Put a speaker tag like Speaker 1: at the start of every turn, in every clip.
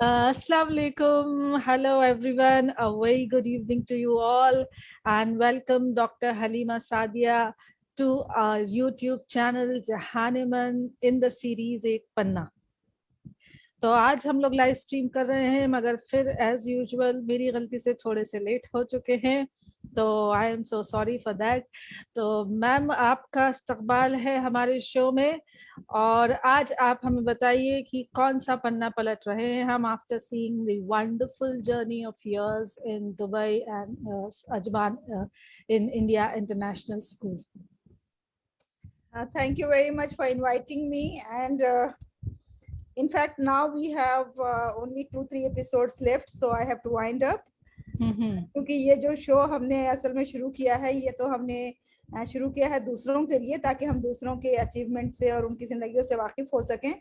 Speaker 1: Assalamu alaikum. Hello, everyone. A very good evening to you all, and welcome Dr. Halima Sadia to our YouTube channel Jahaniman in the series एक पन्ना। तो आज हम लोग live stream कर रहे हैं, मगर फिर एज यूजुअल मेरी गलती से थोड़े से लेट हो चुके हैं, तो I am so sorry for that. तो मैम, आपका इस्तकबाल है हमारे शो में, और आज आप हमें बताइए कि कौन सा पन्ना पलट रहे हैं हम after seeing the wonderful journey of yours in Dubai and Ajman in India International School.
Speaker 2: Thank you very much for inviting me. And in fact, now we have only 2-3 episodes left, so I have to wind up. क्योंकि ये जो show हमने असल में शुरू किया है, ये तो हमने शुरू किया है दूसरों के लिए, ताकि हम दूसरों के अचीवमेंट से और उनकी जिंदगियों से वाकिफ हो सकें।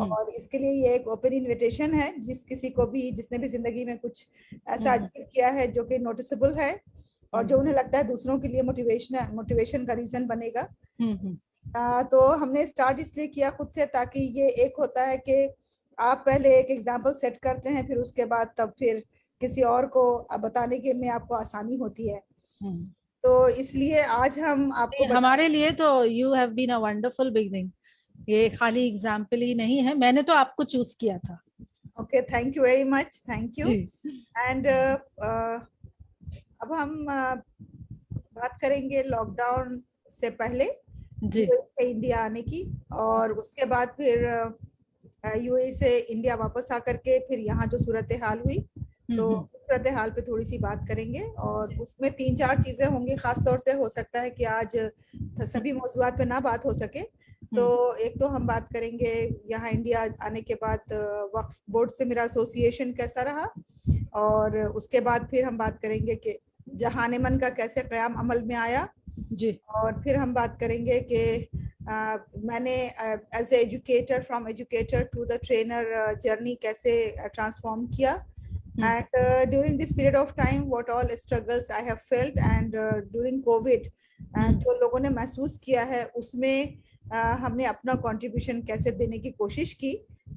Speaker 2: और इसके लिए ये एक ओपन इनविटेशन है, जिस किसी को भी, जिसने भी जिंदगी में कुछ ऐसा अचीव किया है जो कि नोटिसेबल है और जो उन्हें लगता है दूसरों के लिए मोटिवेशन का रीजन बनेगा। तो हमने स्टार्ट इसलिए किया खुद से, ताकि ये एक होता है कि आप पहले एक एग्जाम्पल सेट करते हैं, फिर उसके बाद तब फिर किसी और को बताने के में आपको आसानी होती है। तो इसलिए आज हम आपको
Speaker 1: हमारे लिए तो you have been a wonderful beginning. ये खाली एग्जाम्पल ही नहीं है, मैंने तो आपको चूज किया था।
Speaker 2: Okay, thank you very much, thank you. And अब हम बात करेंगे लॉकडाउन से पहले यूएई से इंडिया आने की, और उसके बाद फिर यूएई से इंडिया वापस आकर के फिर यहाँ जो सूरत हाल हुई, तो सूरत हाल पे थोड़ी सी बात करेंगे। और उसमें 3-4 चीजें होंगी, खास तौर से हो सकता है कि आज सभी मौजूदात पे ना बात हो सके। तो एक तो हम बात करेंगे यहाँ इंडिया आने के बाद वक्फ बोर्ड से मेरा एसोसिएशन कैसा रहा, और उसके बाद फिर हम बात करेंगे कि जहानेमन का कैसे क़याम अमल में आया
Speaker 1: जी।
Speaker 2: और फिर हम बात करेंगे कि मैंने as a educator, from educator to the trainer journey कैसे ट्रांसफॉर्म किया, and during this period of time what all struggles I have felt, and during COVID जो लोगों ने महसूस किया है उसमें हमने अपना कंट्रीब्यूशन कैसे देने की कोशिश की।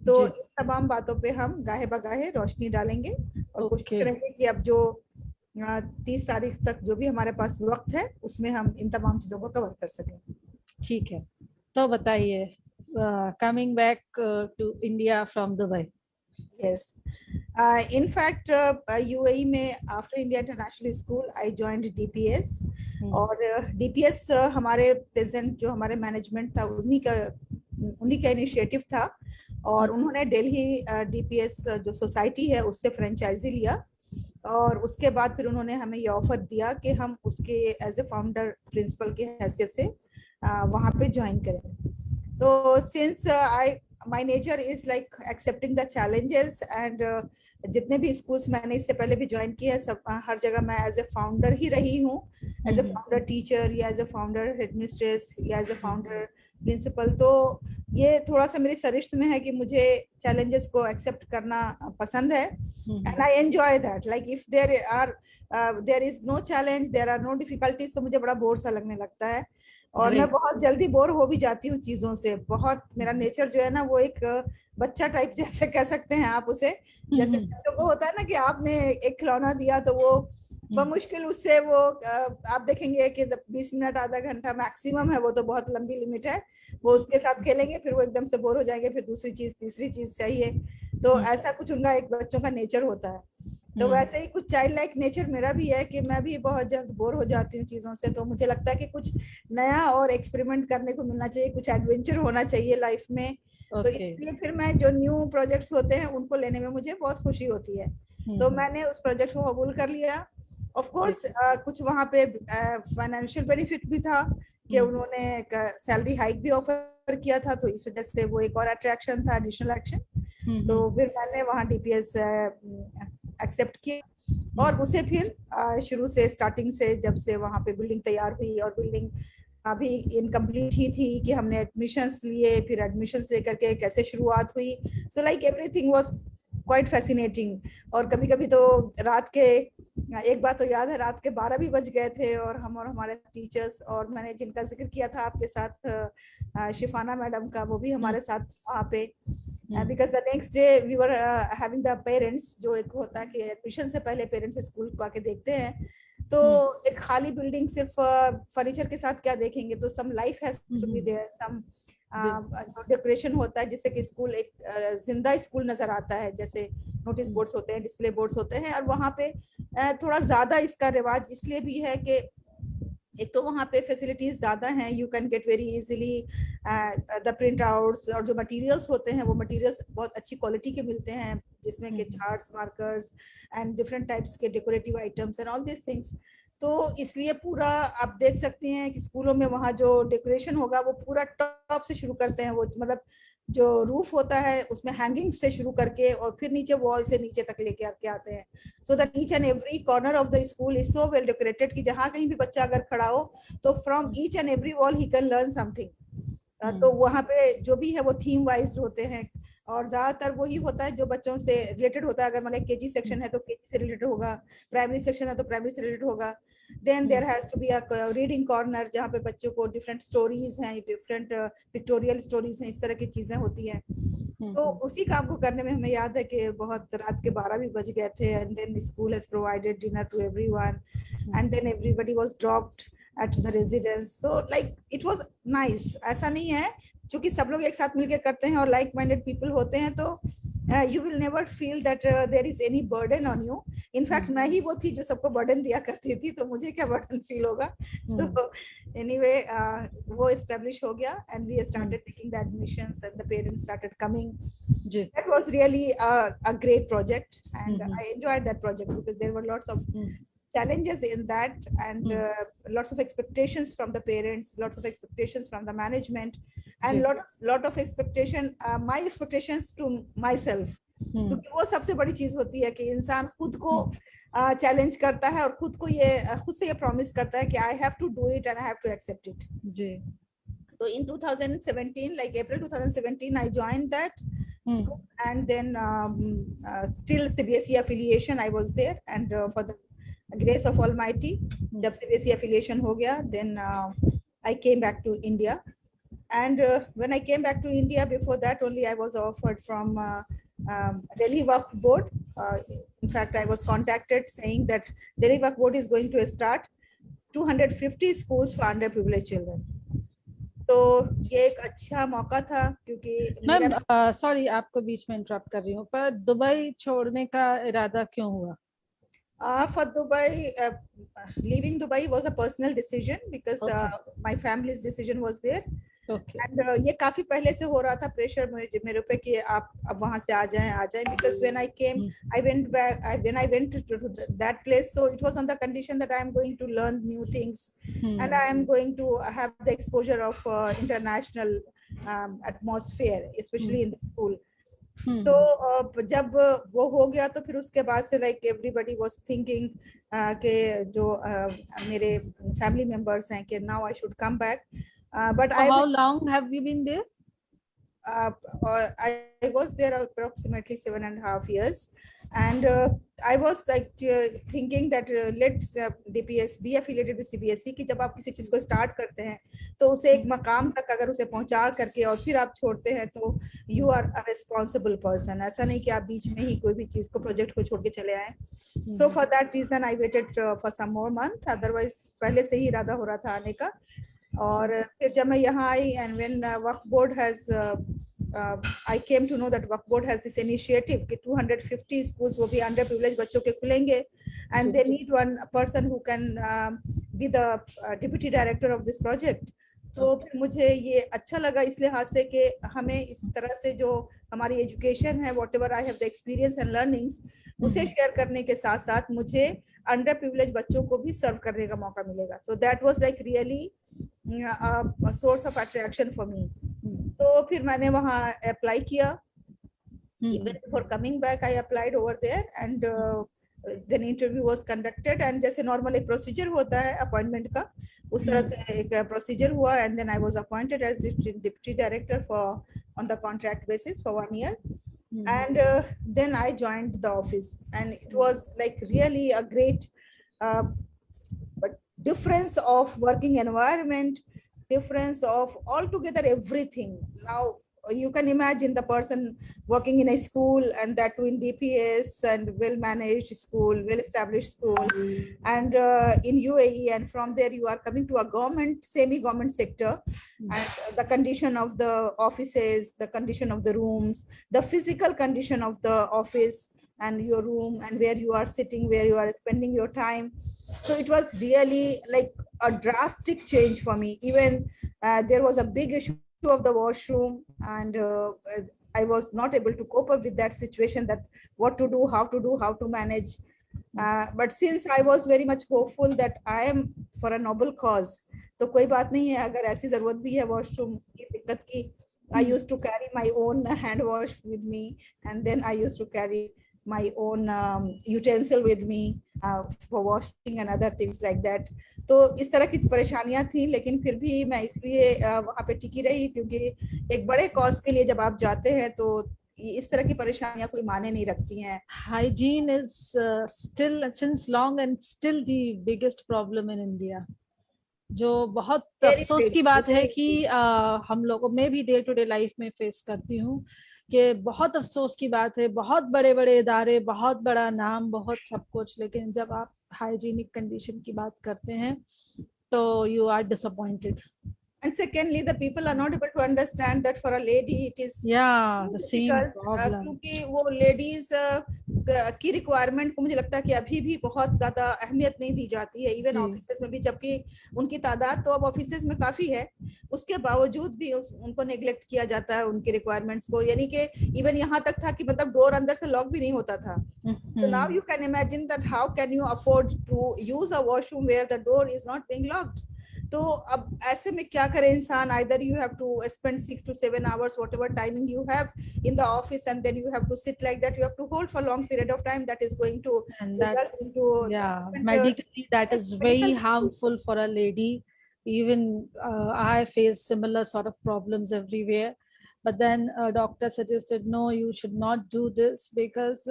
Speaker 2: तो इन तमाम बातों पे हम गाहे बगाहे रोशनी डालेंगे और कोशिश करेंगे कि अब जो 30 तारीख तक जो भी हमारे पास वक्त है उसमें हम इन तमाम चीजों को कवर कर सकें।
Speaker 1: ठीक है, तो बताइए, coming back to India from Dubai.
Speaker 2: Yes. In fact, UAE में after India International School, I joined DPS. और DPS हमारे प्रेजेंट जो हमारे मैनेजमेंट था उन्हीं का इनिशिएटिव था, और उन्होंने दिल्ली DPS जो सोसाइटी है उससे फ्रेंचाइजी लिया, और उसके बाद फिर उन्होंने हमें ये ऑफर दिया कि हम उसके एज ए फाउंडर प्रिंसिपल की हैसियत से वहाँ पे ज्वाइन करें। तो since my nature is like accepting the challenges, and जितने भी स्कूल्स मैंने इससे पहले भी ज्वाइन किया है, सब हर जगह मैं एज ए फाउंडर ही रही हूँ, एज ए फाउंडर टीचर या एज ए फाउंडर हेडमिस्ट्रेस या एज ए फाउंडर प्रिंसिपल। तो ये थोड़ा सा मेरी सरिश्त में है कि मुझे चैलेंजेस को एक्सेप्ट करना पसंद है, and I enjoy that. Like if there is no challenge, there are no difficulties, तो मुझे बड़ा बोर सा लगने लगता है, और मैं बहुत जल्दी बोर हो भी जाती हूँ चीजों से। बहुत मेरा नेचर जो है ना, वो एक बच्चा टाइप जैसे कह सकते हैं आप उसे, जैसे बच्चों को होता है ना कि आपने एक खिलौना दिया तो वो बमुश्किल उससे वो आप देखेंगे कि 20 मिनट आधा घंटा मैक्सिमम है, वो तो बहुत लंबी लिमिट है, वो उसके साथ खेलेंगे, फिर वो एकदम से बोर हो जाएंगे, फिर दूसरी चीज तीसरी चीज चाहिए। तो ऐसा कुछ उनका एक बच्चों का नेचर होता है। तो वैसे ही कुछ चाइल्ड लाइक नेचर मेरा भी है कि मैं भी बहुत जल्द बोर हो जाती हूँ चीजों से। तो मुझे लगता है कि कुछ नया और एक्सपेरिमेंट करने को मिलना चाहिए, कुछ एडवेंचर होना चाहिए लाइफ में। तो इसलिए फिर मैं जो न्यू प्रोजेक्ट्स होते हैं उनको लेने में मुझे बहुत खुशी होती है। तो मैंने उस प्रोजेक्ट को कबूल कर लिया। ऑफ कोर्स कुछ वहाँ पे फाइनेंशियल बेनिफिट भी था कि उन्होंने सैलरी हाइक भी ऑफर किया था, तो इस वजह से वो एक और अट्रैक्शन था, एडिशनल एक्शन। तो फिर मैंने वहाँ डीपीएस एक्सेप्ट किया, और उसे फिर शुरू से स्टार्टिंग से जब से वहाँ पे बिल्डिंग तैयार हुई, और बिल्डिंग अभी इनकम्प्लीट ही थी कि हमने एडमिशंस लिए, फिर एडमिशंस लेकर के कैसे शुरुआत हुई। So like everything was quite fascinating. और कभी कभी तो रात के, एक बात तो याद है, रात के 12 भी बज गए थे, और हम और हमारे टीचर्स, और मैंने जिनका जिक्र किया था आपके साथ शिफाना मैडम का, वो भी हमारे साथ वहाँ पे। because the next day we were having the parents, जो एक होता है कि एडमिशन से पहले पेरेंट्स स्कूल को आके देखते हैं, तो एक खाली बिल्डिंग सिर्फ फर्नीचर के साथ क्या देखेंगे, तो some life has to be there, some decoration होता है जिससे कि स्कूल एक जिंदा स्कूल नजर आता है, जैसे नोटिस बोर्ड्स होते हैं, डिस्प्ले बोर्ड्स होते हैं, और वहाँ पे थोड़ा ज्यादा इसका रिवाज इसलिए भी है कि एक तो वहाँ पे फैसिलिटीज ज्यादा हैं, you can get very easily the print outs, और जो मटेरियल्स होते हैं वो मटेरियल्स बहुत अच्छी क्वालिटी के मिलते हैं, जिसमें के charts, markers and different types के decorative items and all this things. तो इसलिए पूरा आप देख सकते हैं कि स्कूलों में वहाँ जो डेकोरेशन होगा वो पूरा टॉप से शुरू करते हैं, वो मतलब जो रूफ होता है उसमें हैंगिंग से शुरू करके और फिर नीचे वॉल से नीचे तक लेके आके आते हैं, so that each and every corner of the school is so well decorated कि जहाँ कहीं भी बच्चा अगर खड़ा हो तो from each and every wall he can learn something. तो वहाँ पे जो भी है वो थीम वाइज होते हैं, और ज्यादातर वही होता है जो बच्चों से रिलेटेड होता है। अगर मान केजी सेक्शन है तो केजी से रिलेटेड होगा, प्राइमरी सेक्शन है तो प्राइमरी से रिलेटेड होगा। Then there has to be a reading corner जहाँ पे बच्चों को डिफरेंट स्टोरीज हैं, डिफरेंट पिक्टोरियल स्टोरीज हैं, इस तरह की चीजें होती हैं। तो उसी काम को करने में हमें याद है कि बहुत रात के 12 भी बज गए थे, and then school has provided dinner to everyone, and then everybody was dropped at the residence, so like it was nice। ऐसा नहीं है, क्योंकि सब लोग एक साथ मिलकर करते हैं और लाइक माइंडेड पीपल होते हैं, तो you will never feel that there is any burden on you। in fact मैं ही वो थी जो सबको burden दिया करती थी, तो मुझे क्या burden feel होगा। तो anyway वो establish हो गया, and we started taking the admissions and the parents started coming। that was really a great project, and I enjoyed that project because there were lots of challenges in that, and lots of expectations from the parents, lots of expectations from the management, and lot of expectation, my expectations to myself, क्योंकि वो सबसे बड़ी चीज होती है कि इंसान खुद को चैलेंज करता है और खुद को ये खुद से ये प्रॉमिस करता है कि I have to do it and I have to accept it. जी। So in 2017, like April 2017, I joined that school, and then till CBSE affiliation I was there, and for the grace of Almighty, जब CBSE affiliation हो गया, then I came back to India, and when I came back to India, before that only I was offered from Delhi Waqf Board। In fact, I was contacted saying that Delhi Waqf Board is going to start 250 schools for underprivileged children। तो ये एक अच्छा मौका था, क्योंकि
Speaker 1: ma'am sorry आपको बीच में interrupt कर रही हूँ, पर दुबई छोड़ने का इरादा क्यों हुआ?
Speaker 2: For Dubai, leaving Dubai was a personal decision because my family's decision was there। and ये काफी पहले से हो रहा था प्रेशर मेरे पे कि आप अब वहां से आ जाएं, because when I came, I went back, when I went to that place, so it was on the condition that I am going to learn new things, and I am going to have the exposure of international atmosphere, especially in the school। तो जब वो हो गया तो फिर उसके बाद से लाइक एवरीबॉडी वाज थिंकिंग कि जो मेरे फैमिली मेंबर्स हैं कि now I should come back, but I
Speaker 1: how long have you been there?
Speaker 2: I was there approximately 7.5 years, and I was like thinking that let's DPS be affiliated with CBSE कि जब आप किसी चीज को start करते हैं तो उसे एक मकाम तक अगर उसे पहुंचा करके और फिर आप छोड़ते हैं तो you are a responsible person। ऐसा नहीं कि आप बीच में ही कोई भी चीज को प्रोजेक्ट को छोड़ के चले आए। So for that reason I waited for some more month, otherwise पहले से ही इरादा हो रहा था आने का। और फिर जब मैं यहाँ आई, and when Waqf Board has I came to know that Waqf Board has this initiative कि 250 schools वो भी underprivileged बच्चों के खुलेंगे, and they need one person who can be the deputy director of this project। तो फिर मुझे ये अच्छा लगा इस लिहाज से कि हमें इस तरह से जो हमारी एजुकेशन है, whatever I have the experience and learnings, उसे शेयर करने के साथ साथ मुझे अंडर प्रिविलेज बच्चों को भी सर्व करने का मौका मिलेगा। So that was like really a source of attraction for me। तो फिर मैंने वहाँ अप्लाई किया। Even before coming back I applied over there, and then interview was conducted, and जैसे normal एक procedure होता है appointment का, उस तरह से एक procedure हुआ, and then I was appointed as deputy director for on the contract basis for 1 year। And then I joined the office, and it was like really a great difference of working environment, difference of altogether everything। Now you can imagine the person working in a school, and that too in DPS, and well managed school, well established school, and in UAE, and from there you are coming to a government, semi government sector, and the condition of the offices, the condition of the rooms, the physical condition of the office and your room, and where you are sitting, where you are spending your time. So it was really like a drastic change for me. Even there was a big issue of the washroom, and I was not able to cope up with that situation, that what to do, how to manage. But since I was very much hopeful that I am for a noble cause, तो कोई बात नहीं है, अगर ऐसी जरूरत भी है वॉशरूम की दिक्कत की, I used to carry my own hand wash with me, and then I used to carry my own utensil with me for washing and other things like that. तो इस तरह की परेशानियां थी, लेकिन फिर भी मैं इसलिए वहां पे टिकी रही, क्योंकि एक बड़े कॉज के लिए जब आप जाते हैं तो इस तरह की परेशानियां कोई माने नहीं रखती हैं.
Speaker 1: Hygiene is still since long and still the biggest problem in India. जो बहुत अफसोस की बात है कि हम लोगों में भी डे टू डे लाइफ में फेस करती हूँ कि बहुत अफसोस की बात है, बहुत बड़े बड़े इदारे, बहुत बड़ा नाम, बहुत सब कुछ, लेकिन जब आप हाइजीनिक कंडीशन की बात करते हैं तो you are disappointed.
Speaker 2: And secondly, the people are not able to understand that for a lady it is
Speaker 1: the same problem.
Speaker 2: क्योंकि वो ladies की requirement को मुझे लगता है कि अभी भी बहुत ज्यादा अहमियत नहीं दी जाती है, इवन ऑफिसेस में भी, जबकि उनकी तादाद तो अब ऑफिसेस में काफी है, उसके बावजूद भी उनको नेग्लेक्ट किया जाता है उनके रिक्वायरमेंट्स को. यानी कि इवन यहाँ तक था कि मतलब डोर अंदर से लॉक भी नहीं होता था. So now you can imagine that how can you afford to use a washroom where the door is not being locked. तो अब ऐसे में क्या करे इंसान, either you have to spend 6 to 7 hours whatever timing you have in the office, and then you have to sit like that, you have to hold for long period of time, that is going to result into
Speaker 1: medically that is very harmful for a lady. Even I face similar sort of problems everywhere, but then a doctor suggested no, you should not do this because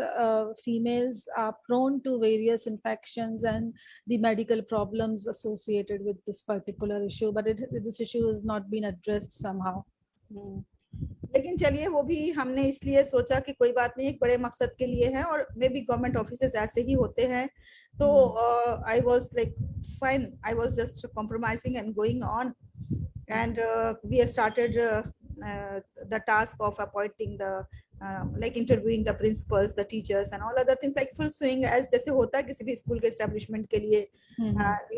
Speaker 1: females are prone to various infections and the medical problems associated with this particular issue, but this issue has not been addressed somehow.
Speaker 2: लेकिन चलिए वो भी हमने इसलिए सोचा कि कोई बात नहीं, एक बड़े मकसद के लिए है, और मे बी गवर्नमेंट ऑफिसेस ऐसे ही होते हैं. तो I was like fine, I was just compromising and going on, and we started the task of appointing the like interviewing the principals, the teachers and all other things, like full swing as जैसे होता है किसी भी school के establishment के लिए,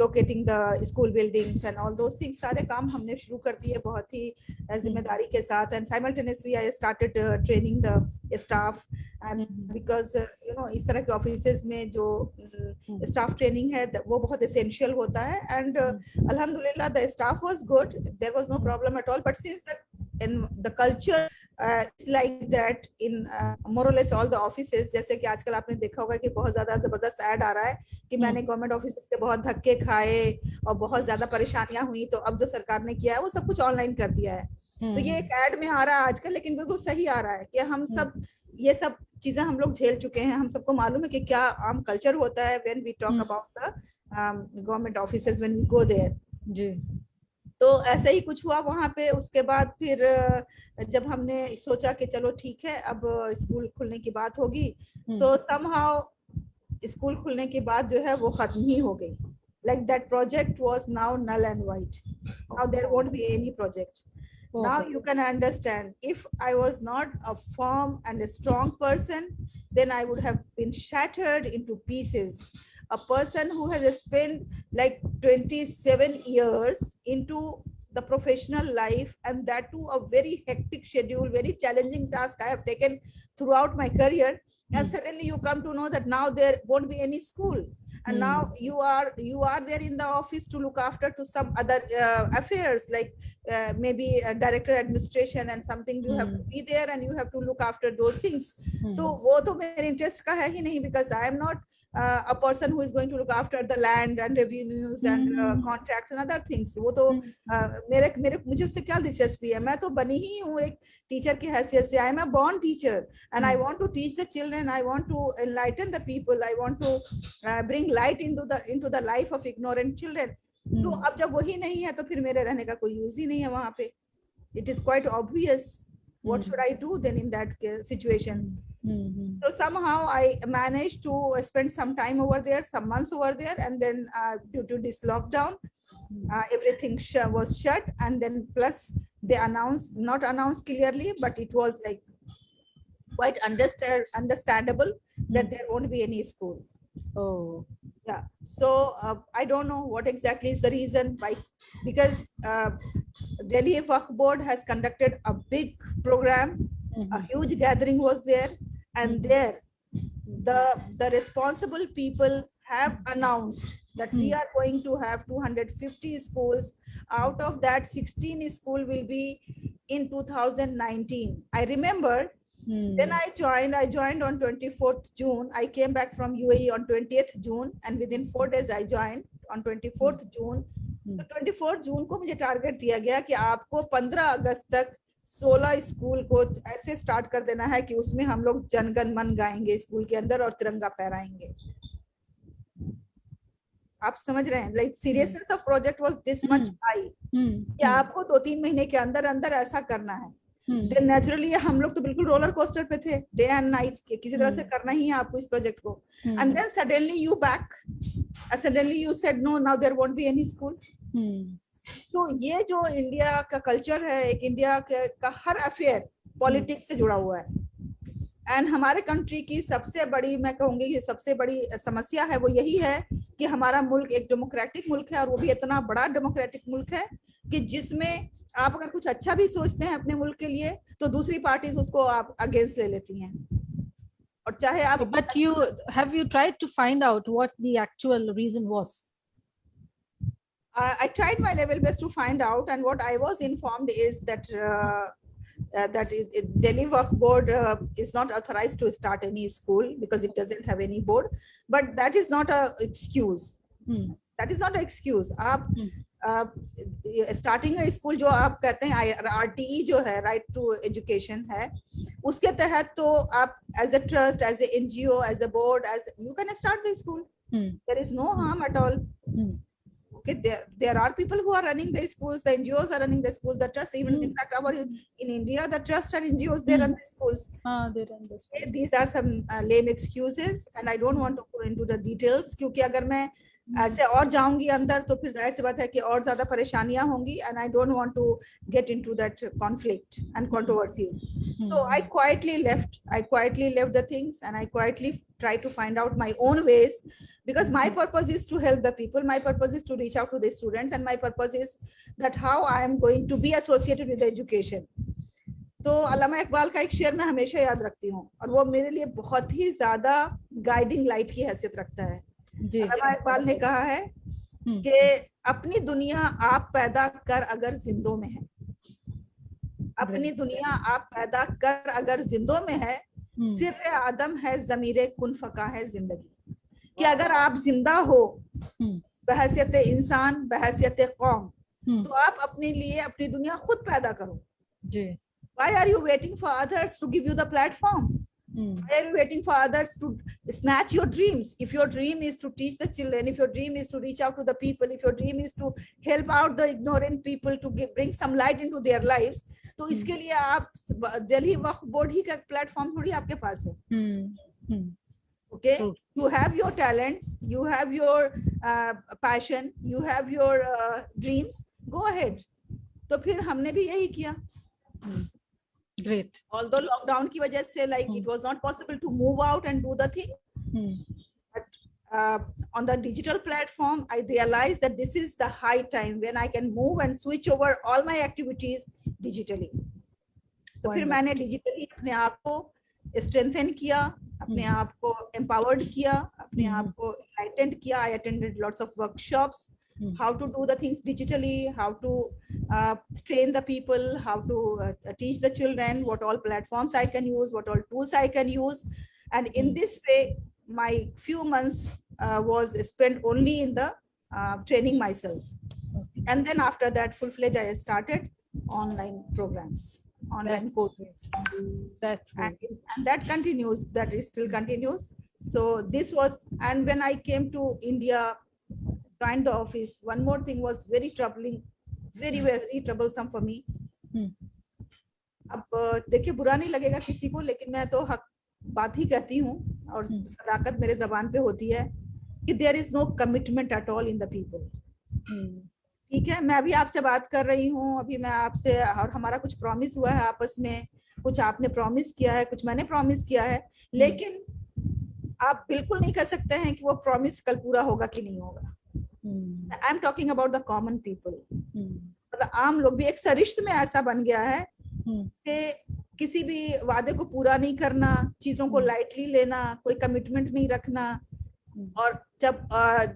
Speaker 2: locating the school buildings and all those things, सारे काम हमने शुरू कर दिए बहुत ही जिम्मेदारी के साथ. And simultaneously I started training the staff, and because you know इस तरह के offices में जो staff training है वो बहुत essential होता है. And alhamdulillah the staff was good, there was no problem at all. But since the culture is like that in more or less all the offices, जैसे कि आजकल आपने देखा होगा कि बहुत ज्यादा जबरदस्त ऐड आ रहा है कि मैंने गवर्नमेंट ऑफिस से बहुत धक्के खाए और बहुत ज्यादा परेशानियां हुई, तो अब जो सरकार ने किया है वो सब कुछ ऑनलाइन कर दिया है. तो ये एक ऐड में आ रहा है आजकल, लेकिन बिल्कुल सही आ रहा है कि हम सब ये सब चीजें हम लोग झेल चुके हैं, हम सबको मालूम है कि क्या आम कल्चर होता है when we talk about the government offices when we go there.
Speaker 1: जी.
Speaker 2: तो ऐसा ही कुछ हुआ वहां पे. उसके बाद फिर जब हमने सोचा कि चलो ठीक है अब स्कूल खुलने की बात होगी, सो समहाउ स्कूल खुलने की बात जो है वो खत्म ही हो गई. Like that project was now null and void. Now there won't be any project. Now you can understand, if I was not a firm and a strong person, then I would have been shattered into pieces. A person who has spent like 27 years into the professional life, and that too a very hectic schedule, very challenging task I have taken throughout my career, and suddenly you come to know that now there won't be any school. And now you are there in the office to look after to some other affairs, like maybe a director administration and something. You have to be there and you have to look after those things. तो वो तो मेरे interest का है ही नहीं, because I am not a person who is going to look after the land and revenues and contracts and other things. वो तो मुझे उससे क्या दिलचस्पी है. मैं तो बनी ही हूँ एक टीचर की हैसियत से. I am a born teacher and I want to teach the children. I want to enlighten the people. I want to bring light into the life of ignorant children. तो अब जब वही नहीं है तो फिर मेरे रहने का कोई यूज ही नहीं है वहां पे. It is quite obvious. what should I do then in that situation? So somehow I managed to spend some time over there, some months over there, and then due to this lockdown, everything was shut, and then plus they not announced clearly, but it was like quite understandable that there won't be any school.
Speaker 1: Oh.
Speaker 2: Yeah. So I don't know what exactly is the reason why, because Delhi Waqf Board has conducted a big program, a huge gathering was there, and there the responsible people have announced that we are going to have 250 schools. Out of that, 16 school will be in 2019. I remember then I joined on 24th June. I came back from UAE on 20th June, and within 4 days I joined on 24th June. तो 24 जून को मुझे target दिया गया कि आपको 15 अगस्त तक 16 school को ऐसे स्टार्ट कर देना है कि उसमें हम लोग जनगण मन गाएंगे स्कूल के अंदर और तिरंगा फहराएंगे. आप समझ रहे हैं, like seriousness of project was this much high कि आपको 2-3 महीने के अंदर अंदर ऐसा करना है. देन नेचुरली हम लोग तो बिल्कुल रोलर कोस्टर पे थे, डे एंड नाइट, किसी तरह से करना ही है आपको इस प्रोजेक्ट को. And then suddenly you back, suddenly you said no, now there won't be any school. तो ये जो इंडिया का कल्चर है, एक इंडिया का हर अफेयर पॉलिटिक्स से जुड़ा हुआ है. एंड हमारे कंट्री की सबसे बड़ी, मैं कहूंगी ये सबसे बड़ी समस्या है वो यही है कि हमारा मुल्क एक डेमोक्रेटिक मुल्क है, और वो भी इतना बड़ा डेमोक्रेटिक मुल्क है कि जिसमें आप अगर कुछ अच्छा भी सोचते हैं अपने मुल्क के लिए तो दूसरी पार्टीज उसको आप अगेंस्ट ले लेती हैं. और चाहे आप
Speaker 1: But have you tried to find out what the actual reason was?
Speaker 2: I tried my level best to find out, and what I was informed is that Delhi Waqf Board is not authorized to start any school because it doesn't have any board. But that is not an excuse. That is not an excuse. आप starting school जो आप कहते हैं RTE जो है, right to education है, उसके तहत तो आप as a trust, as a NGO, as a board, as you can start the school. There is no harm at all. Okay, there are people who are running the schools, the NGOs are running the schools, the trust, even in fact in India the trust and NGOs, they run the schools.
Speaker 1: They run the schools.
Speaker 2: Okay, these are some lame excuses and I don't want to go into the details, क्योंकि अगर मैं ऐसे और जाऊंगी अंदर तो फिर जाहिर सी बात है कि और ज्यादा परेशानियां होंगी, and I don't want to get into that conflict and controversies. So I quietly left the things, and I quietly try to find out my own ways, because my purpose is to help the people, my purpose is to reach out to the students, and my purpose is that how I am going to be associated with the education. तो अल्लामा इकबाल का एक शेर मैं हमेशा याद रखती हूँ, और वो मेरे लिए बहुत ही ज्यादा गाइडिंग लाइट की हैसियत रखता है. अल्लामा इकबाल ने कहा है कि अपनी दुनिया आप पैदा कर अगर जिंदों में है, अपनी दुनिया आप पैदा कर अगर जिंदों में है, सिर्फ आदम है ज़मीरे कुन फका है जिंदगी. कि अगर आप जिंदा हो बहैसियत इंसान, बहैसियत कौम, तो आप अपने लिए अपनी दुनिया खुद पैदा करो. Why are you waiting for others to give you the platform? Why are you waiting for others to snatch your dreams? If your dream is to teach the children, if your dream is to reach out to the people, if your dream is to help out the ignorant people, to bring some light into their lives, तो इसके लिए आप Delhi Waqf board ही का platform थोड़ी आपके पास है. Okay, you have your talents, you have your passion, you have your dreams, go ahead. तो फिर हमने भी यही किया.
Speaker 1: Great.
Speaker 2: Although lockdown की वजह से like it was not possible to move out and do the thing, but on the digital platform I realized that this is the high time when I can move and switch over all my activities digitally. तो फिर मैंने digitally अपने आप को strengthen किया, अपने आप को empowered किया, अपने आप को enlightened किया. I attended lots of workshops, how to do the things digitally, how to train the people, how to teach the children, what all platforms I can use, what all tools I can use. And in this way, my few months was spent only in the training myself. And then after that, full-fledged, I started online programs, online courses.
Speaker 1: That's good.
Speaker 2: And that continues, that is still continues. So this was, and when I came to India, joined the office, one more thing was very troubling, very, very troublesome for me. अब देखिए बुरा नहीं लगेगा किसी को, लेकिन मैं तो हक बात ही कहती हूँ और सदाकत मेरे जबान पे होती है कि there is no commitment at all in the people. ठीक है, मैं अभी आपसे बात कर रही हूँ, अभी मैं आपसे, और हमारा कुछ प्रॉमिस हुआ है आपस में, कुछ आपने प्रॉमिस किया है, कुछ मैंने प्रॉमिस किया है, लेकिन आप बिल्कुल नहीं कह सकते हैं कि वो प्रॉमिस कल पूरा होगा कि नहीं होगा। I am talking about the common people. मतलब आम लोग भी एक सरिश्त में ऐसा बन गया है कि किसी भी वादे को पूरा नहीं करना, चीजों को लाइटली लेना, कोई कमिटमेंट नहीं रखना। और जब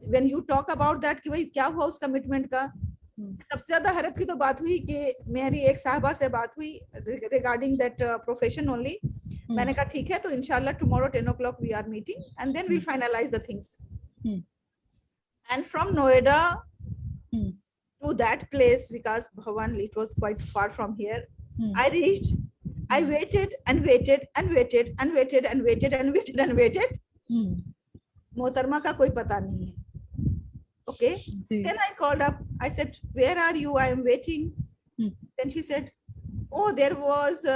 Speaker 2: when you talk about that कि भाई क्या हुआ उस कमिटमेंट का, सबसे ज्यादा हैरत की तो बात हुई कि मेरी एक साहबा से बात हुई रिगार्डिंग दैट प्रोफेशन ओनली। मैंने कहा ठीक है, तो इंशाल्लाह tomorrow 10 o'clock we are meeting and then we'll finalise the things. And from Noida to that place, because Bhavan, it was quite far from here. I reached, I waited and waited and waited and waited and waited and waited and waited. मोहतरमा का कोई पता नहीं है। Okay. Then I called up. I said, "Where are you? I am waiting." Then she said, "Oh, there was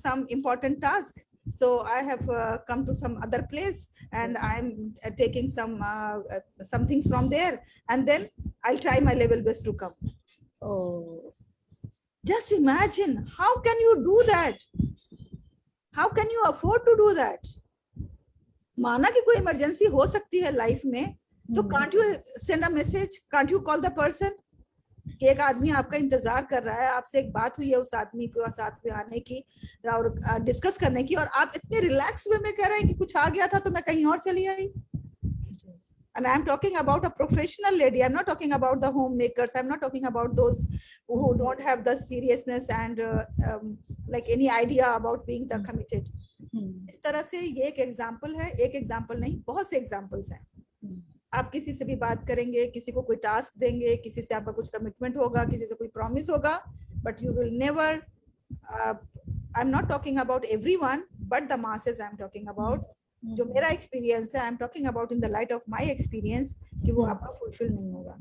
Speaker 2: some important task. So I have come to some other place and I'm taking some things from there, and then I'll try my level best to come." Oh, just imagine, how can you do that? How can you afford to do that? माना कि कोई emergency हो सकती है life में, तो can't you send a message? Can't you call the person? कि एक आदमी आपका इंतजार कर रहा है, आपसे एक बात हुई है उस आदमी को साथ में आने की और डिस्कस करने की, और आप इतने रिलैक्स वे में कह रहे हैं कि कुछ आ गया था तो मैं कहीं और चली आई। And I am talking about a professional lady. I'm not talking about the homemakers. I'm not talking about those who don't have the seriousness and like any idea about being the committed. इस तरह से ये एक example है, एक example नहीं, बहुत से एग्जाम्पल्स हैं। आप किसी से भी बात करेंगे, किसी को कोई टास्क देंगे, किसी से आपका कुछ कमिटमेंट होगा, किसी से कोई प्रॉमिस होगा, but you will never, I am not talking about everyone but the masses I am talking about. जो मेरा एक्सपीरियंस है, I am talking about in the light of my experience, कि वो आपका फुलफिल नहीं होगा।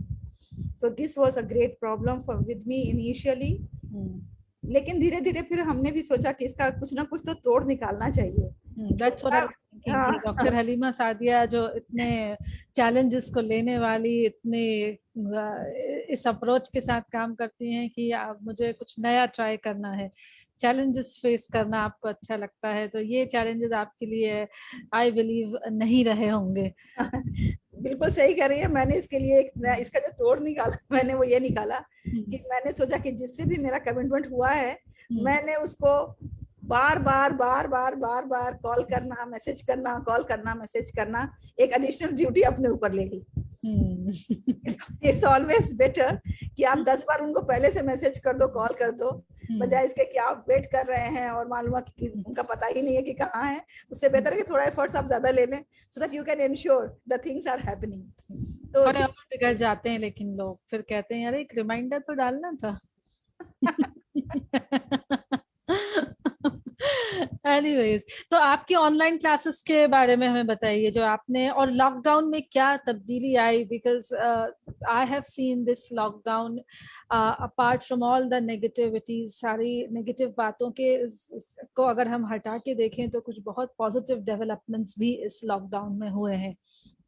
Speaker 2: So this was a great problem for with me initially, लेकिन धीरे धीरे फिर हमने भी सोचा कि इसका कुछ ना कुछ तो तोड़ निकालना चाहिए।
Speaker 1: That's what I was thinking, doctor Halima Sadia जो इतने चैलेंजेस को लेने वाली, इतने इस अप्रोच के साथ काम करती हैं कि मुझे कुछ नया ट्राई करना है, चैलेंजेस फेस करना आपको अच्छा लगता है, तो ये चैलेंजेस आपके लिए आई बिलीव नहीं रहे होंगे।
Speaker 2: बिल्कुल सही कह रही है। मैंने इसके लिए इसका जो तोड़ निकाला, मैंने वो ये निकाला कि मैंने सोचा कि जिससे भी मेरा कमिटमेंट हुआ है, मैंने उसको बार बार बार बार बार बार कॉल करना, मैसेज करना, कॉल करना, मैसेज करना, एक एडिशनल ड्यूटी अपने ऊपर ले ली। इट्स ऑलवेज बेटर कि आप 10 बार उनको पहले से मैसेज कर दो, कॉल कर दो, बजाय इसके कि आप वेट कर रहे हैं और मालूम है कि उनका पता ही नहीं है कि कहाँ है। उससे बेहतर है कि थोड़ा एफर्ट्स आप ज्यादा ले लें, so that you can ensure the things are happening. तो
Speaker 1: बिगड़ जाते हैं, लेकिन लोग फिर कहते हैं, अरे एक रिमाइंडर तो डालना था। एनीवेज, तो आपकी ऑनलाइन क्लासेस के बारे में हमें बताइए जो आपने, और लॉकडाउन में क्या तब्दीली आई, because I have seen this lockdown apart from all the negativities, सारी नेगेटिव बातों के को अगर हम हटा के देखें तो कुछ बहुत पॉजिटिव डेवलपमेंट्स भी इस लॉकडाउन में हुए हैं।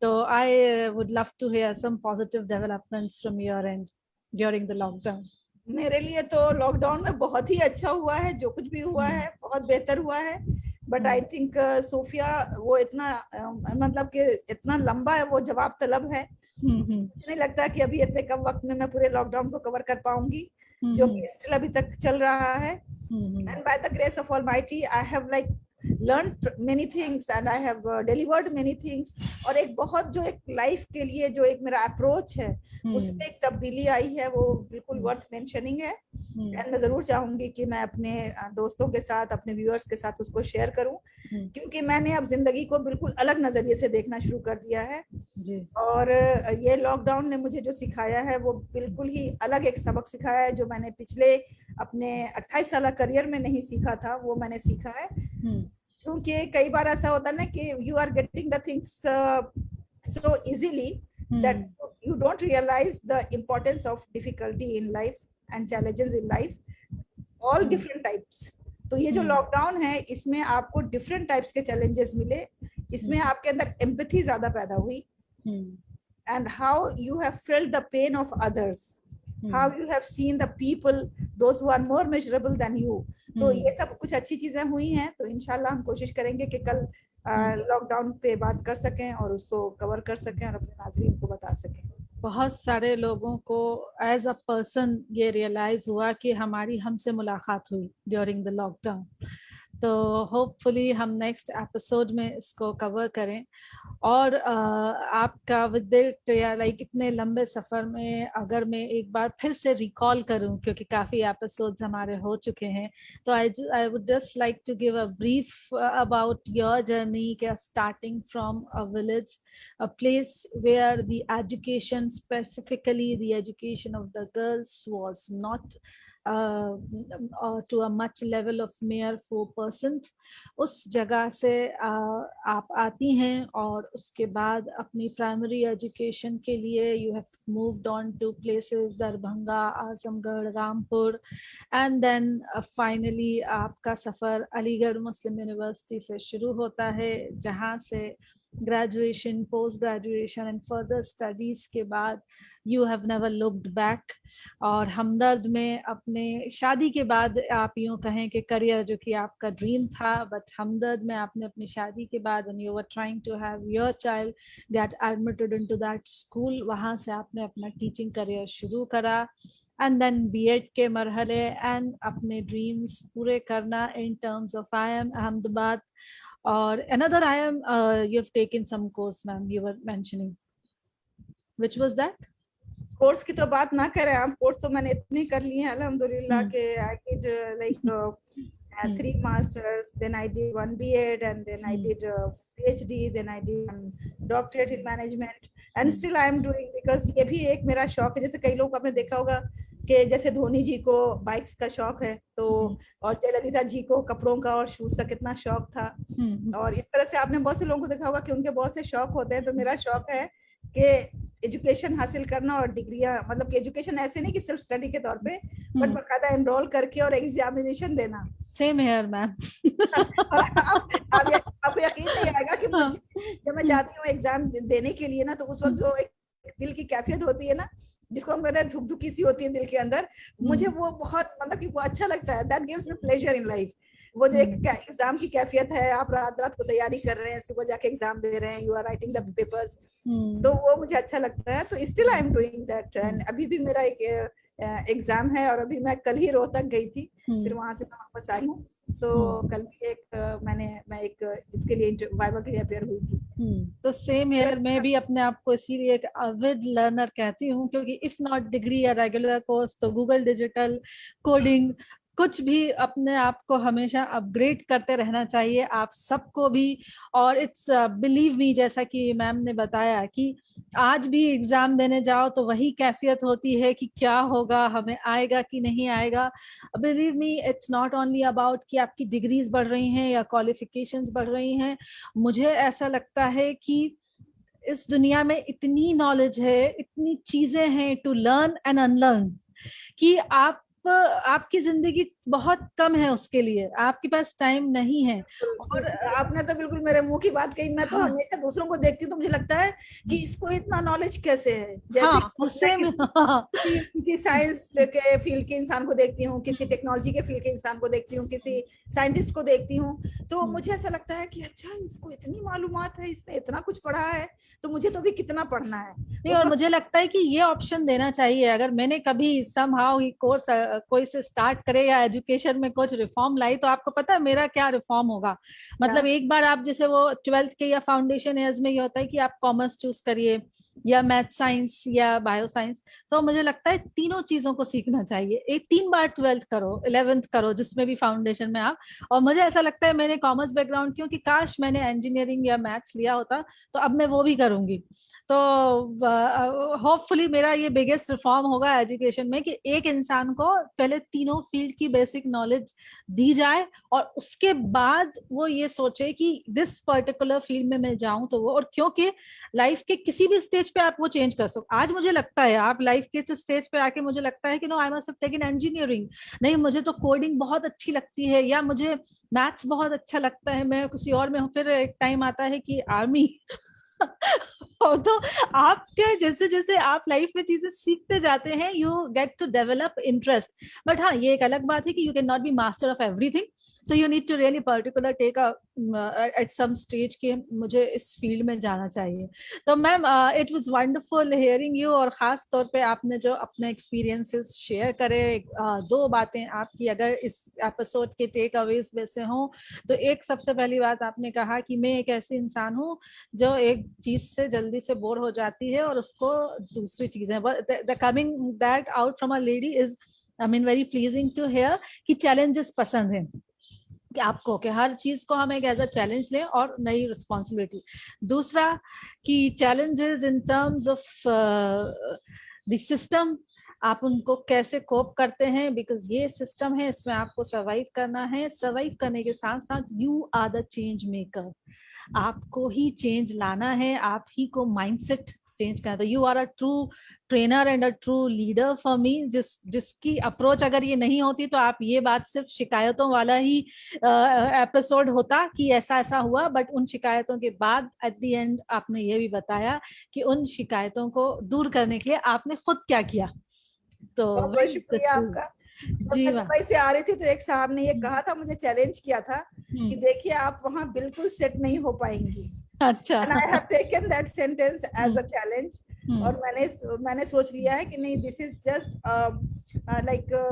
Speaker 1: तो I would love to hear some positive developments from your end during the lockdown.
Speaker 2: मेरे लिए तो लॉकडाउन में बहुत ही अच्छा हुआ है, जो कुछ भी हुआ है बहुत बेहतर हुआ है। बट आई थिंक सोफिया, वो इतना मतलब कि इतना लंबा है वो जवाब तलब है, नहीं लगता कि अभी इतने कम वक्त में मैं पूरे लॉकडाउन को कवर कर पाऊंगी, जो स्टिल अभी तक चल रहा है। And by the grace of almighty I have like learned many things and I have delivered many things। और एक बहुत जो एक लाइफ के लिए जो एक मेरा अप्रोच है उसमें एक तब्दीली आई है, वो बिल्कुल वर्थ मेंशनिंग है। एंड मैं जरूर चाहूंगी कि मैं अपने दोस्तों के साथ, अपने व्यूअर्स के साथ उसको शेयर करूं, क्योंकि मैंने अब जिंदगी को बिल्कुल अलग नजरिए से देखना शुरू कर दिया है जी। और ये लॉकडाउन ने मुझे जो सिखाया है वो बिल्कुल ही अलग एक सबक सिखाया है, जो मैंने पिछले अपने 28 साल करियर में नहीं सीखा था, वो मैंने सीखा है। क्योंकि कई बार ऐसा होता है ना कि you are getting the things so easily that you don't realise the importance of difficulty in life and challenges in life, all different types, तो ये जो लॉकडाउन है इसमें आपको डिफरेंट टाइप्स के चैलेंजेस मिले, इसमें आपके अंदर एम्पैथी ज्यादा पैदा हुई, and how you have felt the pain of others, how you have seen the people those who are more miserable than you. तो ये सब कुछ अच्छी चीजें हुई हैं। तो इंशाल्लाह हम कोशिश करेंगे कि कल लॉकडाउन पे बात कर सकें और उसको कवर कर सकें और अपने नाज़रीन को बता सकें।
Speaker 1: बहुत सारे लोगों को एज अ पर्सन ये रियलाइज हुआ कि हमारी हमसे मुलाकात हुई ड्यूरिंग द लॉकडाउन। तो होपफुली हम नेक्स्ट एपिसोड में इसको कवर करें। और आपका विद लाइक इतने लंबे सफ़र में अगर मैं एक बार फिर से रिकॉल करूं, क्योंकि काफ़ी एपिसोड्स हमारे हो चुके हैं, तो I would just like to give a brief about your journey, starting from a village, a place where the education, specifically the education of the girls, was not to a much level of mere 4%. उस जगह से आप आती हैं और उसके बाद अपनी प्राइमरी एजुकेशन के लिए you have moved on to places Darbhanga, Azamgarh, Rampur, and then finally आपका सफ़र अलीगढ़ मुस्लिम यूनिवर्सिटी से शुरू होता है, जहाँ से graduation, post graduation and further studies के बाद you have never looked back. और हमदर्द में अपने शादी के बाद आप यूँ कहें कि करियर जो कि आपका ड्रीम था, बट हमदर्द में आपने अपनी शादी के बाद when you were trying to have your child get admitted into that school, वहाँ से आपने अपना टीचिंग करियर शुरू करा, एंड देन बीएड के मरहले एंड अपने ड्रीम्स पूरे करना in terms of IIM Ahmedabad. और another IIM you have taken some course, ma'am, you were mentioning. Which was that?
Speaker 2: Course की तो बात ना करें आप, कोर्स तो मैंने इतने कर लिए हैं अल्हम्दुलिल्लाह के I did like 3 masters, then I did 1 B.Ed, and then I did PhD, then I did doctorate in management, and still I am doing, because ये भी एक मेरा शौक है। जैसे कई लोग आपने देखा होगा कि जैसे धोनी जी को बाइक्स का शौक है, तो और जयललिता जी को कपड़ों का और शूज का कितना शौक था, और इस तरह से आपने बहुत से लोगों को देखा होगा कि उनके बहुत से शौक होते हैं। तो मेरा शौक है कि एजुकेशन हासिल करना और डिग्रियां, मतलब कि एजुकेशन ऐसे नहीं कि सिर्फ स्टडी के तौर पे, बट बाकायदा एनरोल करके और एग्जामिनेशन देना।
Speaker 1: Same here ma'am.
Speaker 2: और आपको यकीन नहीं आएगा कि मुझे जब मैं जाती हूँ एग्जाम देने के लिए ना, तो उस वक्त जो एक दिल की कैफियत होती है ना, जिसको हम कहते हैं धुक-धुकी सी होती है दिल के अंदर, मुझे वो बहुत, मतलब कि वो अच्छा लगता है। That gives me pleasure in life. वो जो एक एग्जाम की कैफियत है, आप रात रात को तैयारी कर रहे हैं, सुबह जाके एग्जाम दे रहे हैं, you are writing the papers, तो वो मुझे अच्छा लगता है। तो still I am doing that, and अभी भी मेरा एक एग्जाम है, और अभी मैं कल ही रोहतक गई थी, फिर वहां से मैं वापस आई हूँ। तो कल भी मैं एक इसके लिए वाइवा के लिए अपेयर हुई थी।
Speaker 1: तो सेम हियर, मैं भी अपने आप को इसीलिए एक अविड लर्नर कहती हूँ, क्योंकि इफ नॉट डिग्री या रेगुलर कोर्स तो गूगल डिजिटल कोडिंग कुछ भी अपने आप को हमेशा अपग्रेड करते रहना चाहिए, आप सबको भी। और इट्स बिलीव मी, जैसा कि मैम ने बताया कि आज भी एग्जाम देने जाओ तो वही कैफियत होती है कि क्या होगा, हमें आएगा कि नहीं आएगा। Believe me, it's not only about कि आपकी डिग्रीज बढ़ रही हैं या क्वालिफिकेशंस बढ़ रही हैं। मुझे ऐसा लगता है कि इस दुनिया में इतनी नॉलेज है, इतनी चीजें हैं टू लर्न एंड अनलर्न, कि आपकी जिंदगी बहुत कम है उसके लिए, आपके पास टाइम नहीं है।
Speaker 2: और आपने तो बिल्कुल मेरे मुंह की बात कही। मैं तो हमेशा दूसरों को देखती हूँ तो मुझे लगता है कि इसको इतना नॉलेज कैसे है। जैसे किसी साइंस के फील्ड के इंसान को देखती हूँ, किसी टेक्नोलॉजी के फील्ड के इंसान को देखती हूँ, किसी साइंटिस्ट को देखती हूँ, तो मुझे ऐसा लगता है कि अच्छा, इसको इतनी मालूमात है, इसने इतना कुछ पढ़ा है, तो मुझे तो भी कितना पढ़ना है।
Speaker 1: नहीं, और मुझे लगता है कि ये ऑप्शन देना चाहिए। अगर मैंने कभी समहाउ ये कोर्स कोई से स्टार्ट करे या एजुकेशन में कुछ रिफॉर्म लाई, तो आपको पता है मेरा क्या रिफॉर्म होगा। मतलब एक बार आप जैसे वो 12th के या फाउंडेशन ईयर्स में ये होता है कि आप कॉमर्स चूज करिए या मैथ साइंस या बायो साइंस, तो मुझे लगता है तीनों चीजों को सीखना चाहिए। एक 3 बार 12th करो, 11th करो, जिसमें भी फाउंडेशन में आप। और मुझे ऐसा लगता है मैंने कॉमर्स बैकग्राउंड, क्योंकि काश मैंने इंजीनियरिंग या मैथ्स लिया होता, तो अब मैं वो भी करूंगी। तो होपफुली मेरा ये बिगेस्ट रिफॉर्म होगा एजुकेशन में, कि एक इंसान को पहले तीनों फील्ड की बेसिक नॉलेज दी जाए और उसके बाद वो ये सोचे कि दिस पर्टिकुलर फील्ड में मैं जाऊं तो वो, और क्योंकि लाइफ के किसी भी स्टेज पे आप वो चेंज कर सकते। आज मुझे लगता है आप लाइफ के इस स्टेज पे आके मुझे लगता है कि no I must have taken engineering, नहीं मुझे तो कोडिंग बहुत अच्छी लगती है या मुझे मैथ्स बहुत अच्छा लगता है, मैं किसी और में हूँ। फिर एक टाइम आता है कि आर्मी तो आपके जैसे जैसे आप लाइफ में चीजें सीखते जाते हैं you get to develop interest. But हाँ, ये एक अलग बात है कि you can not be master of everything, so you need to really particular take at some stage के मुझे इस फील्ड में जाना चाहिए। तो ma'am it was wonderful hearing you, और खास तौर पे आपने जो अपने एक्सपीरियंसेस शेयर करे, दो बातें आपकी अगर इस एपिसोड के टेक अवेज में से हों तो एक सबसे पहली बात आपने कहा कि मैं एक ऐसी इंसान हूँ जो एक चीज से जल्दी से बोर हो जाती है और उसको दूसरी चीजें, the coming that out from a lady is I mean very pleasing to hear कि चैलेंजेस पसंद है कि आपको कि हर चीज को हम एक एज अ चैलेंज लें और नई रिस्पॉन्सिबिलिटी। दूसरा कि challenges in terms of the system, आप उनको कैसे कोप करते हैं, बिकॉज ये सिस्टम है, इसमें आपको सर्वाइव करना है। सर्वाइव करने के साथ साथ you are the change maker, आपको ही चेंज लाना है, आप ही को माइंडसेट चेंज करना। तो you are a true trainer and a true leader for me, जिसकी अप्रोच अगर ये नहीं होती तो आप ये बात सिर्फ शिकायतों वाला ही एपिसोड होता कि ऐसा ऐसा हुआ, बट उन शिकायतों के बाद एट द एंड आपने ये भी बताया कि उन शिकायतों को दूर करने के लिए आपने खुद क्या किया। तो
Speaker 2: बहुत बहुत शुक्रिया आपका। जब
Speaker 1: जी
Speaker 2: मैं
Speaker 1: मैम।
Speaker 2: दुबई से आ रही थी तो एक साहब ने ये कहा था, मुझे चैलेंज किया था कि देखिए आप वहाँ बिल्कुल सेट नहीं हो पाएंगी।
Speaker 1: अच्छा।
Speaker 2: And I have taken that sentence as a challenge. और मैंने सोच लिया है कि नहीं, this is just like a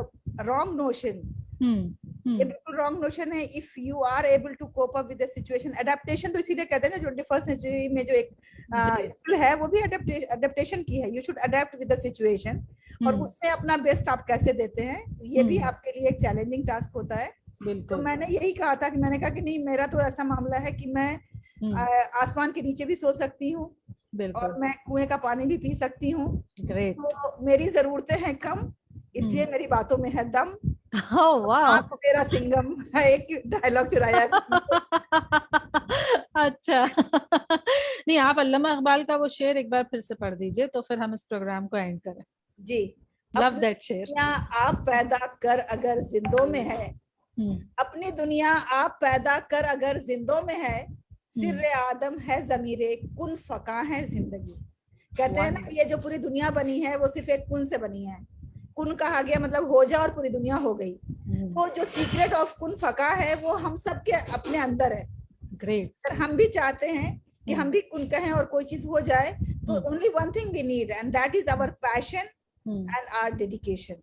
Speaker 2: wrong notion. ये बिल्कुल रॉन्ग नोशन है। If you are able to cope up with the situation, adaptation तो इसीलिए कहते हैं ना 21st सेंचुरी में जो एक स्किल है वो भी एडेप्टेशन की है। You should adapt with the situation, और उसमें अपना बेस्ट आप कैसे देते हैं ये भी आपके लिए एक चैलेंजिंग टास्क होता है। तो मैंने यही कहा था कि मैंने कहा कि नहीं, मेरा तो ऐसा मामला है कि मैं आसमान के नीचे भी सो सकती हूँ और मैं कुएं का पानी भी पी सकती हूँ। तो मेरी जरूरतें हैं कम, इसलिए मेरी बातों में है दम।
Speaker 1: वाह,
Speaker 2: मेरा सिंगम एक डायलॉग चुराया। अच्छा।
Speaker 1: नहीं, आप अल्लामा इकबाल का वो शेर एक बार फिर से पढ़ दीजिए तो फिर हम इस प्रोग्राम को एंड करें।
Speaker 2: जी,
Speaker 1: लव दैट शेर।
Speaker 2: आप पैदा कर अगर जिंदों में है, अपनी दुनिया आप पैदा कर अगर जिंदों में है, सिर्रे आदम है ज़मीरे कुन फका है जिंदगी। कहते हैं ना, ये जो पूरी दुनिया बनी है वो सिर्फ एक कुन से बनी है। कुन कहा गया मतलब हो जा और पूरी दुनिया हो गई। तो जो सीक्रेट ऑफ कुन फका है वो हम सबके अपने अंदर है। ग्रेट। सर हम भी चाहते हैं कि हम भी कुन कहें और कोई चीज हो जाए, तो only one thing we need and that is our passion and our dedication.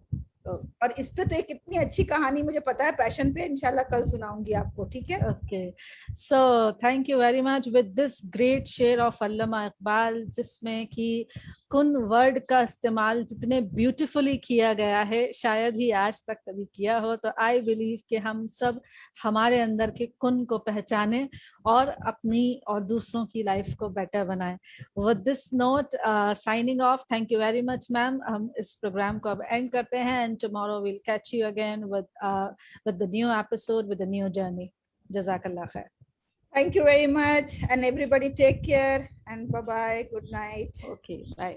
Speaker 2: और इस पे तो एक इतनी अच्छी कहानी मुझे पता है पैशन पे, इंशाल्लाह कल सुनाऊंगी आपको, ठीक है?
Speaker 1: Okay, so thank you very much with this great शेर ऑफ अल्लामा इकबाल, जिसमें कि कुन वर्ड का इस्तेमाल जितने ब्यूटीफुली किया गया है शायद ही आज तक कभी किया हो। तो आई बिलीव कि हम सब हमारे अंदर के कुन को पहचाने और अपनी और दूसरों की लाइफ को बेटर बनाएं। With this note signing off, thank you very much ma'am. हम इस प्रोग्राम को अब एंड करते हैं and tomorrow will catch you again with the new episode, with the new journey. Jazakallah khair.
Speaker 2: Thank you very much and everybody take care and bye bye, good night.
Speaker 1: Okay, bye.